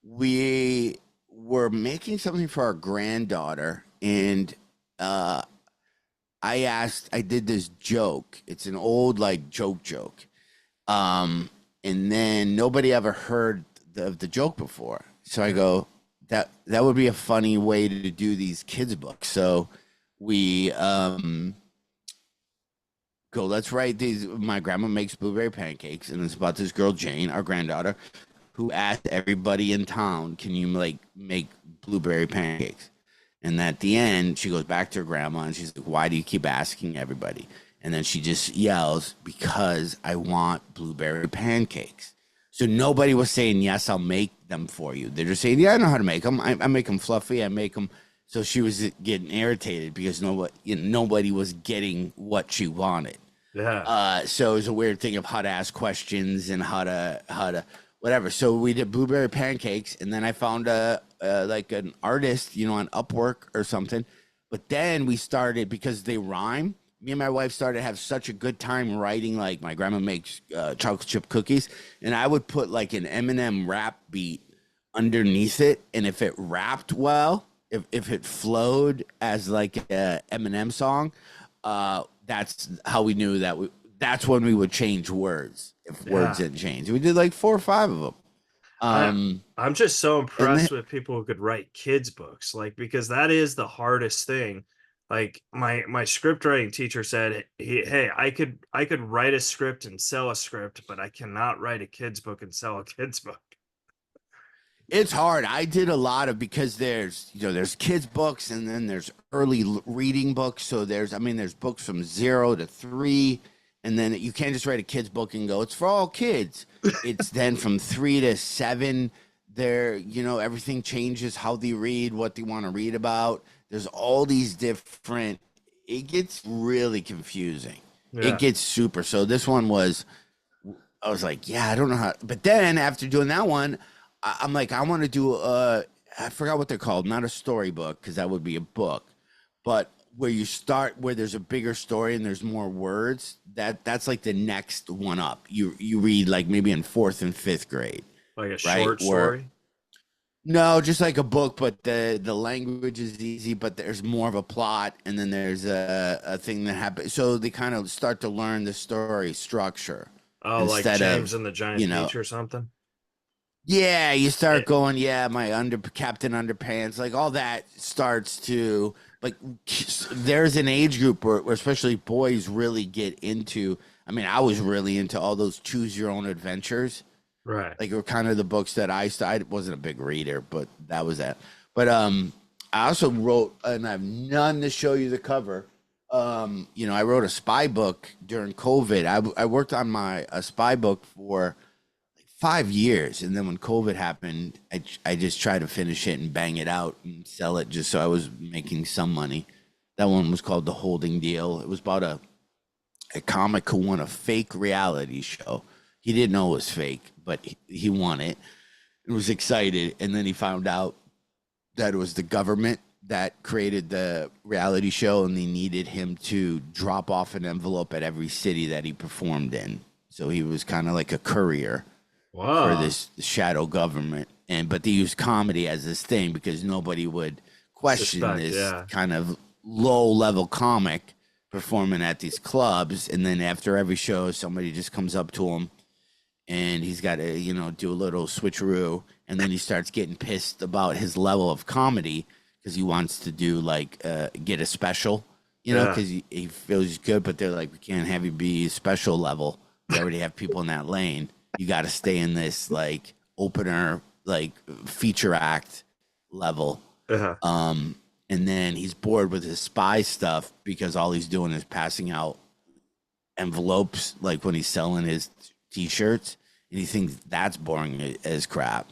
we were making something for our granddaughter, and I did this joke. It's an old like joke. And then nobody ever heard the joke before. So I go, that would be a funny way to do these kids books. So we go, let's write these. My grandma makes blueberry pancakes, and it's about this girl Jane, our granddaughter, who asked everybody in town, can you make blueberry pancakes? And at the end, she goes back to her grandma and she's like, why do you keep asking everybody? And then she just yells, because I want blueberry pancakes. So nobody was saying, yes, I'll make them for you. They're just saying, yeah, I know how to make them. I make them fluffy. I make them. So she was getting irritated because nobody was getting what she wanted. Yeah. So it was a weird thing of how to ask questions and how to whatever. So we did blueberry pancakes, and then I found like an artist, on Upwork or something. But then we started, because they rhyme. Me and my wife started to have such a good time writing. Like my grandma makes chocolate chip cookies, and I would put like an Eminem rap beat underneath it, and if it rapped well, if it flowed as like a Eminem song, that's how we knew that that's when we would change words if words Yeah. didn't change. We did like 4 or 5 of them. I Um, I'm just so and then impressed with people who could write kids books, like, because that is the hardest thing. Like, my script writing teacher said, "Hey, I could write a script and sell a script, but I cannot write a kids book and sell a kids book." it's hard. I did a lot of because there's kids books and then there's early reading books. So there's books from 0 to 3, and then you can't just write a kids book and go it's for all kids. It's then from 3 to 7. Everything changes how they read, what they want to read about. There's all these different. It gets really confusing. It Yeah. gets super. So this one was. I was like, yeah, I don't know how. But then after doing that one, I'm like, I want to do I forgot what they're called, not a storybook because that would be a book, but where you start where there's a bigger story and there's more words. That's like the next one up. You read like maybe in 4th and 5th grade, Like a right? short Where story? no, just like a book, but the language is easy, but there's more of a plot, and then there's a thing that happens. So they kind of start to learn the story structure Oh, like instead James of and the Giant you know Peach or something? yeah, you Eh, start going, yeah, my Captain Underpants, like all that starts to like. There's an age group where especially boys really get into. I mean, I was really into all those choose your own adventures. right. Like, were kind of the books that I wasn't a big reader, but that was that. But I also wrote, and I've none to show you the cover. I wrote a spy book during COVID. I worked on a spy book for 5 years, and then when COVID happened, I just tried to finish it and bang it out and sell it just so I was making some money. That one was called The Holding Deal. It was about a comic who won a fake reality show. He didn't know it was fake, but he won it. He was excited, and then he found out that it was the government that created the reality show, and they needed him to drop off an envelope at every city that he performed in. So he was kind of like a courier for Whoa. this shadow government, but they used comedy as this thing because nobody would question Suspect, this yeah. kind of low level comic performing at these clubs. And then after every show, somebody just comes up to him and he's got to do a little switcheroo, and then he starts getting pissed about his level of comedy because he wants to do like get a special, Yeah. because he feels he's good, but they're like, we can't have you be special level. We already have people in that lane. You got to stay in this like opener, like feature act level. Uh-huh. And then he's bored with his spy stuff because all he's doing is passing out envelopes, like when he's selling his t-shirts, and he thinks that's boring as crap.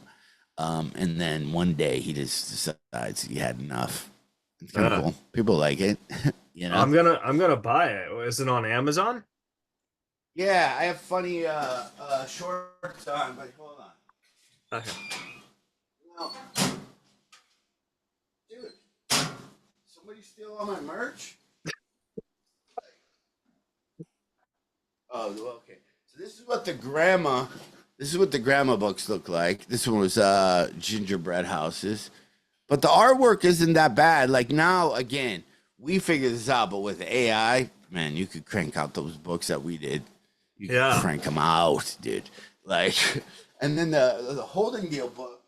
And then one day he just decides he had enough. It's kind of Uh, cool. People like it, you know. I'm gonna buy it. Is it on Amazon? Yeah, I have funny shorts on, but hold on. Okay. No, dude, somebody steal all my merch? Oh, okay. So this is what the grandma books look like. This one was gingerbread houses. But the artwork isn't that bad. Like now, again, we figured this out, but with AI, man, you could crank out those books that we did. You could Yeah. crank them out, dude. Like, and then the Holding Deal book,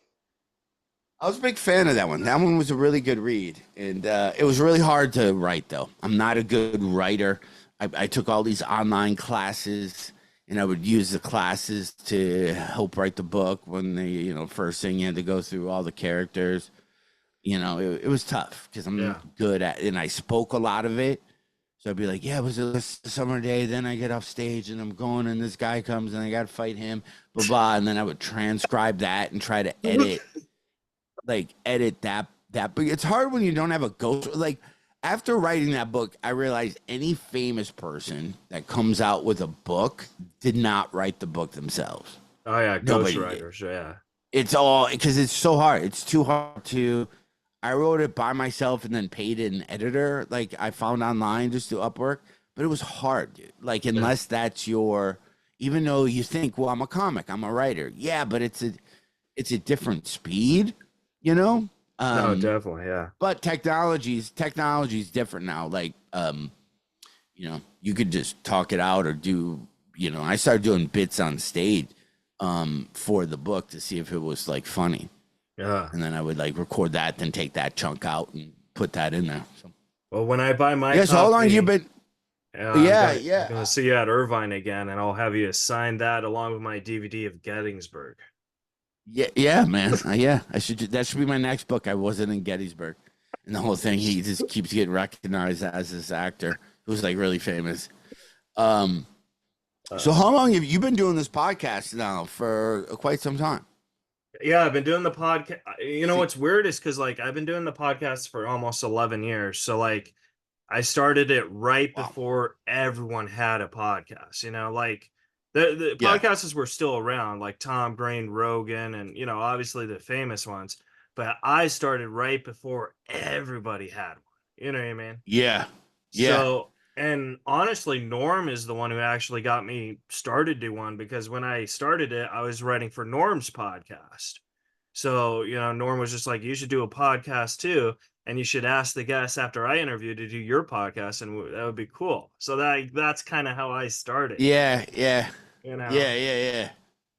I was a big fan of that one. That one was a really good read, and it was really hard to write, though. I'm not a good writer. I took all these online classes, and I would use the classes to help write the book. When first thing you had to go through all the characters. It was tough because I'm Yeah. good at, and I spoke a lot of it. So I'd be like, yeah, it was a summer day. Then I get off stage and I'm going, and this guy comes and I got to fight him, blah, blah. And then I would transcribe that and try to edit that. But it's hard when you don't have a ghost. Like, after writing that book, I realized any famous person that comes out with a book did not write the book themselves. Oh yeah, Nobody did. ghostwriters. Yeah. It's all because it's so hard. It's too hard to. I wrote it by myself and then paid an editor, like I found online just to Upwork, but it was hard, dude. Like, unless that's even though you think, well, I'm a comic, I'm a writer. Yeah, but it's a different speed, you know. No, definitely, yeah. But technology's different now. Like, you know, you could just talk it out or do, you know, I started doing bits on stage for the book to see if it was like funny. Yeah. And then I would like record that, then take that chunk out and put that in there. So. Well, when I buy my Yeah, so how long copy, you been? I'm gonna see you at Irvine again, and I'll have you sign that along with my DVD of Gettysburg. Yeah, man. Yeah, I should. That should be my next book. I wasn't in Gettysburg, and the whole thing. He just keeps getting recognized as this actor who's like really famous. So how long have you been doing this podcast now? For quite some time. Yeah, I've been doing the podcast. You know what's weird is because like I've been doing the podcast for almost 11 years. So like I started it right before everyone had a podcast. You know, like the podcasters were still around, like Tom Green, Rogan, and you know, obviously the famous ones. But I started right before everybody had one. You know what I mean? Yeah. So, and honestly, Norm is the one who actually got me started to one because when I started it, I was writing for Norm's podcast. So, you know, Norm was just like, you should do a podcast too. And you should ask the guests after I interview to do your podcast, and that would be cool. So that's kind of how I started. Yeah. You know. Yeah.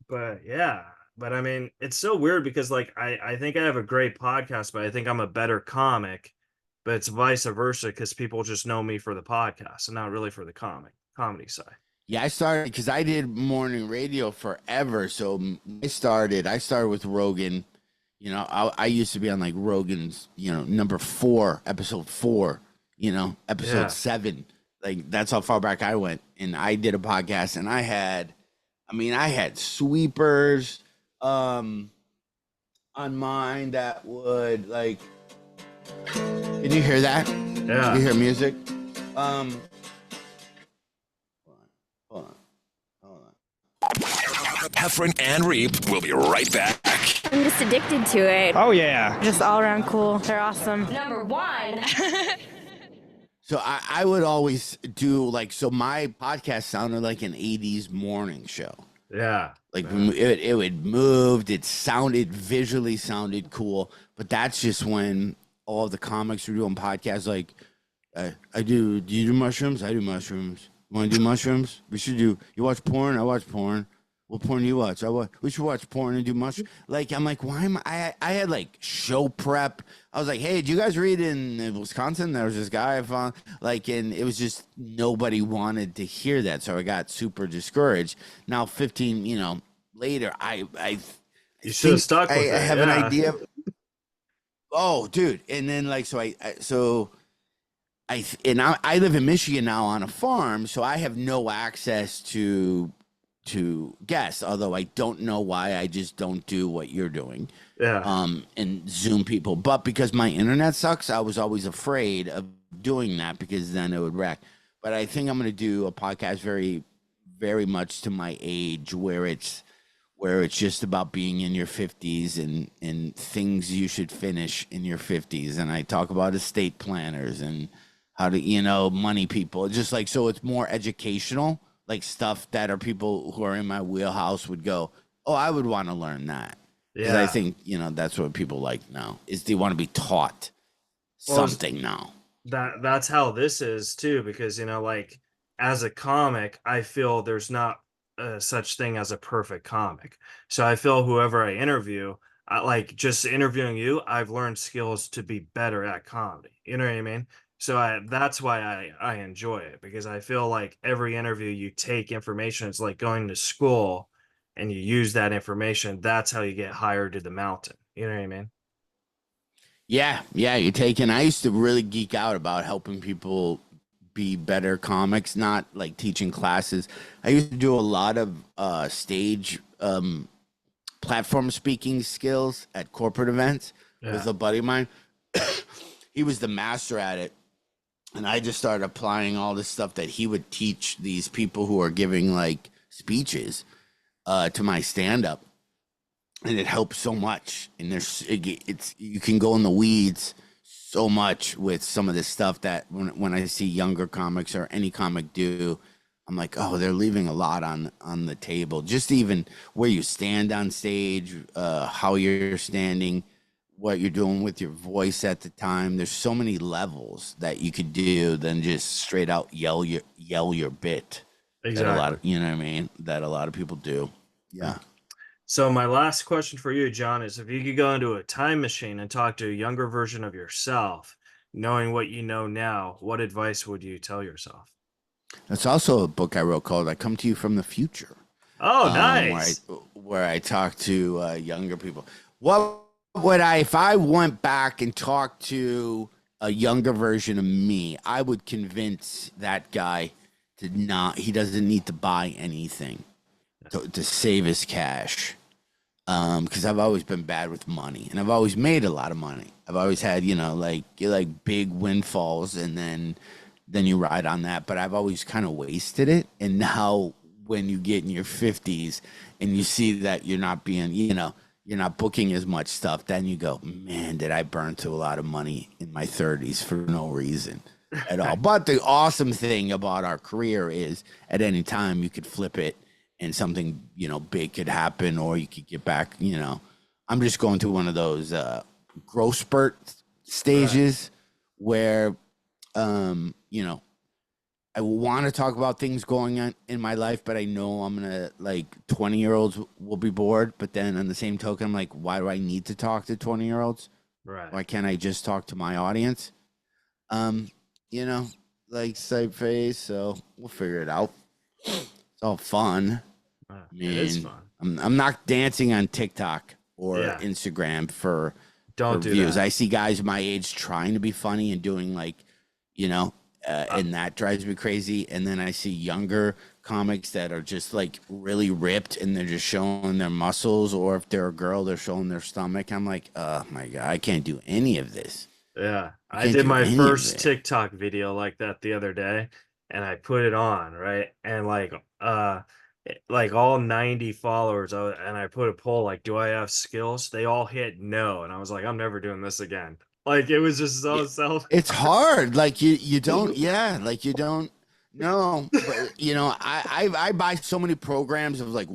But yeah, but I mean, it's so weird because like I think I have a great podcast, but I think I'm a better comic. But it's vice versa because people just know me for the podcast and not really for the comedy side. Yeah, I started because I did morning radio forever. So I started with Rogan. You know, I used to be on like Rogan's, you know, number 4, episode 4, you know, episode 7. Like that's how far back I went. And I did a podcast and I had sweepers on mine that would like, can you hear that? Yeah. You hear music? Hold on. Heffron and Reap will be right back. I'm just addicted to it. Oh, yeah. Just all around cool. They're awesome. Number 1. So I would always do like, so my podcast sounded like an 80s morning show. Yeah. Like it would moved, it visually sounded cool, but that's just when all the comics were doing podcasts. Like do you do mushrooms? I do mushrooms. You want to do mushrooms? We should do, you watch porn? I watch porn. What porn do you watch? We should watch porn and do mushrooms. Like, I'm like, why am I had like show prep. I was like, hey, did you guys read in Wisconsin? There was this guy I found, like, and it was just nobody wanted to hear that. So I got super discouraged. Now, 15, you know, later, you should have stuck with it. I have an idea. Oh, dude. And then like, so I live in Michigan now on a farm, so I have no access to guests, although I don't know why. I just don't do what you're doing. Yeah. And Zoom people. But because my internet sucks, I was always afraid of doing that because then it would wreck. But I think I'm going to do a podcast very, very much to my age where it's just about being in your 50s and things you should finish in your 50s. And I talk about estate planners and how to, you know, money people. Just like, so it's more educational. Like stuff that are people who are in my wheelhouse would go, oh, I would want to learn that. Because I think, you know, that's what people like now is they want to be taught something now. That's how this is too, because, you know, like as a comic, I feel there's not such thing as a perfect comic. So I feel whoever I interview, like just interviewing you, I've learned skills to be better at comedy. You know what I mean? So that's why I enjoy it, because I feel like every interview you take information. It's like going to school and you use that information. That's how you get hired to the mountain. You know what I mean? Yeah. You're taking, I used to really geek out about helping people be better comics, not like teaching classes. I used to do a lot of stage platform speaking skills at corporate events with a buddy of mine. He was the master at it. And I just started applying all this stuff that he would teach these people who are giving like speeches to my stand-up, and it helps so much. And it's you can go in the weeds so much with some of this stuff that when I see younger comics or any comic do, I'm like, oh, they're leaving a lot on the table. Just even where you stand on stage, how you're standing, what you're doing with your voice at the time. There's so many levels that you could do than just straight out yell your bit. That a lot Exactly. of, you know what I mean? That a lot of people do. Yeah. So my last question for you, John, is if you could go into a time machine and talk to a younger version of yourself, knowing what you know now, what advice would you tell yourself? That's also a book I wrote called "I Come to You from the Future," Oh, where I nice. talk to younger people. What would I, if I went back and talked to a younger version of me, I would convince that guy to not. He doesn't need to buy anything to save his cash. Because I've always been bad with money, and I've always made a lot of money. I've always had, like big windfalls, and then you ride on that. But I've always kind of wasted it. And now, when you get in your 50s and you see that you're not being, you're not booking as much stuff, then you go, man, did I burn through a lot of money in my 30s for no reason at all? But the awesome thing about our career is, at any time you could flip it and something, big could happen, or you could get back, I'm just going through one of those growth spurt stages where, I want to talk about things going on in my life, but I know I'm going to, like, 20-year-olds will be bored. But then on the same token, I'm like, why do I need to talk to 20-year-olds? Right. Why can't I just talk to my audience? Like side face. So we'll figure it out. It's all fun. It is fun. I'm not dancing on TikTok or Yeah. Instagram for Don't do views. that. I see guys my age trying to be funny and doing, like, and that drives me crazy. And then I see younger comics that are just, like, really ripped and they're just showing their muscles, or if they're a girl, they're showing their stomach. I'm like, oh my God, I can't do any of this. Yeah. I can't did do my any of first it. TikTok video like that the other day, and I put it on, right? And like all 90 followers, and I put a poll like, do I have skills? They all hit no, and I was like, I'm never doing this again. Like, it was just so self. It's hard. Like, you don't, yeah, like, you don't know. But I buy so many programs of, like,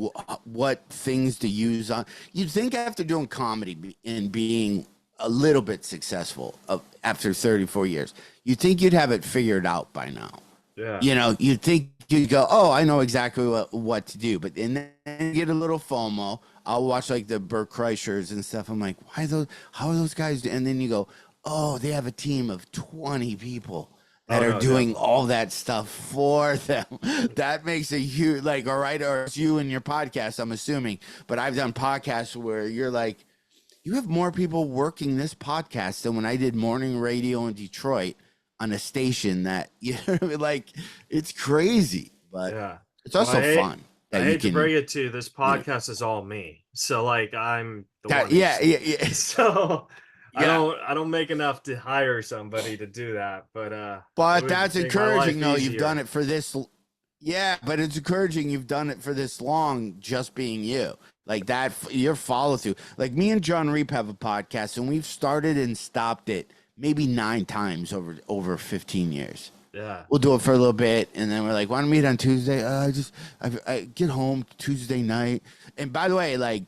what things to use on. You'd think after doing comedy and being a little bit successful after 34 years, you'd think you'd have it figured out by now. Yeah. You'd think you'd go, oh, I know exactly what to do. But then you get a little FOMO. I'll watch, like, the Burt Kreischers and stuff. I'm like, how are those guys? And then you go, oh, they have a team of 20 people that are doing all that stuff for them. That makes a huge, like, all right, or it's you and your podcast, I'm assuming. But I've done podcasts where you're like, you have more people working this podcast than when I did morning radio in Detroit on a station that, like, it's crazy, but Yeah. it's also fun. I hate to break it to you, this podcast is all me. So, like, I'm the one. Yeah. So Yeah. I don't make enough to hire somebody to do that. But it But would that's make my life encouraging, though. You've easier. done it for this. Yeah, but it's encouraging you've done it for this long, just being you. Like that, your follow through. Like, me and John Reap have a podcast, and we've started and stopped it maybe 9 times over 15 years. Yeah. We'll do it for a little bit, and then we're like, want to meet on Tuesday? I get home Tuesday night. And by the way, like,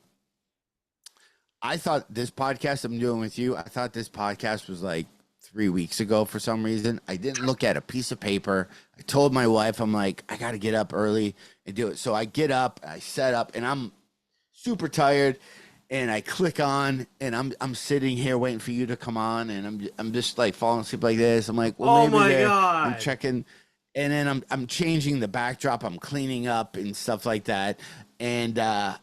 I thought this podcast I'm doing with you, I thought this podcast was like 3 weeks ago for some reason. I didn't look at a piece of paper. I told my wife, I'm like, I got to get up early and do it. So I get up, I set up, and I'm super tired, and I click on, and I'm sitting here waiting for you to come on, and I'm just, like, falling asleep like this. I'm like, well, Oh maybe my there. God. I'm checking, and then I'm changing the backdrop. I'm cleaning up and stuff like that, and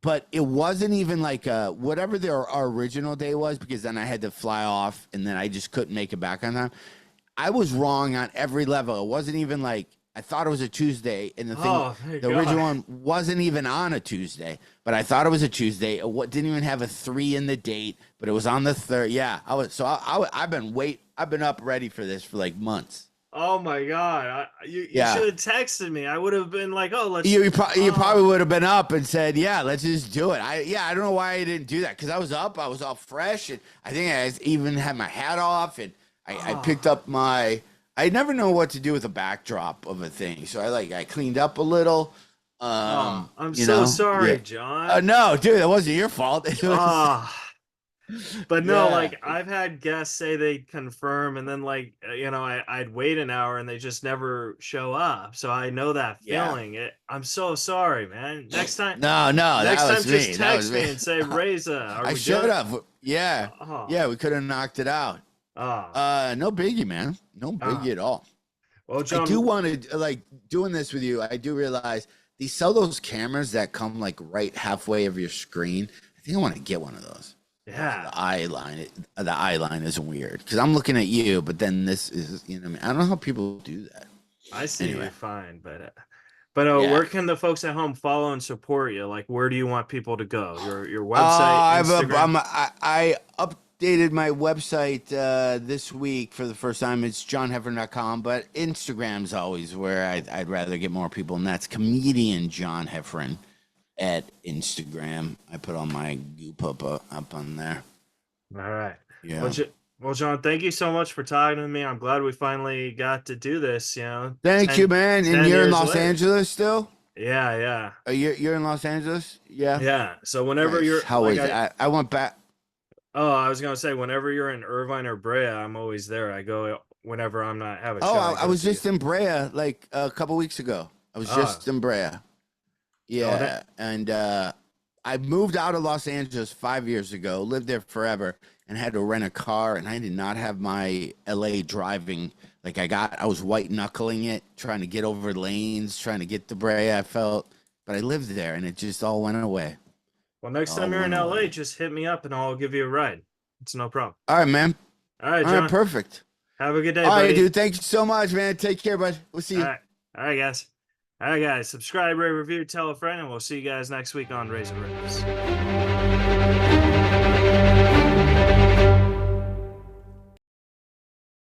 but it wasn't even like whatever our original day was, because then I had to fly off, and then I just couldn't make it back on time. I was wrong on every level. It wasn't even like, I thought it was a Tuesday, and the original one wasn't even on a Tuesday, but I thought it was a Tuesday. It didn't even have a 3 in the date, but it was on the 3rd. Yeah, I've been up ready for this for like months. Oh my God. You should have texted me. I would have been like, oh, let's. You probably would have been up and said, yeah, let's just do it. I don't know why I didn't do that, because I was up. I was all fresh, and I think I even had my hat off, and I picked up my I never know what to do with a backdrop of a thing. So I cleaned up a little. I'm you so know? sorry, Yeah. John. No, dude, that wasn't your fault. It was, Ah. But no, yeah. like I've had guests say they'd confirm, and then like I'd wait an hour and they just never show up. So I know that Yeah. feeling. I'm so sorry, man. No, Next that time, was me. just That was text me. me and say, Reza, are I we should doing it? have. Yeah. Oh, Yeah, we could have knocked it out. No biggie, man. No Ah. biggie at all. Well, I John, do want to like doing this with you. I do realize they sell those cameras that come like right halfway of your screen. I think I want to get one of those. yeah, The eye line is weird because I'm looking at you, but then this is, you know, what I mean, I don't know how people do that. I see Anyway. you're fine, but Yeah. where can the folks at home follow and support you? Like, where do you want people to go? Your website, Instagram. I updated my website this week for the first time. It's johnheffron.com, but Instagram's always where I'd rather get more people, and that's comedian John Heffron at Instagram. I put all my goop up on there. All right. Yeah. Well, John, thank you so much for talking to me. I'm glad we finally got to do this. Thank you, man. 10 And you're in years Los later. Angeles still? Yeah. You're in Los Angeles? Yeah. Yeah. So whenever Nice. you're, How like, is it? I went back. I was gonna say, whenever you're in Irvine or Brea, I'm always there. I go whenever I'm not having. Oh, I was just in Brea like a couple weeks ago. I was just in Brea. Yeah, and I moved out of Los Angeles 5 years ago. Lived there forever, and had to rent a car. And I did not have my LA driving. Like I was white knuckling it, trying to get over lanes, trying to get to Brea. I felt, but I lived there, and it just all went away. Well, next time you're in LA, just hit me up and I'll give you a ride. It's no problem. All right, man. All right, All John. right, perfect. Have a good day, All buddy. right, dude. Thank you so much, man. Take care, bud. We'll see you. All right, guys. All right, guys. Subscribe, rate, review, tell a friend, and we'll see you guys next week on Reza Riffs.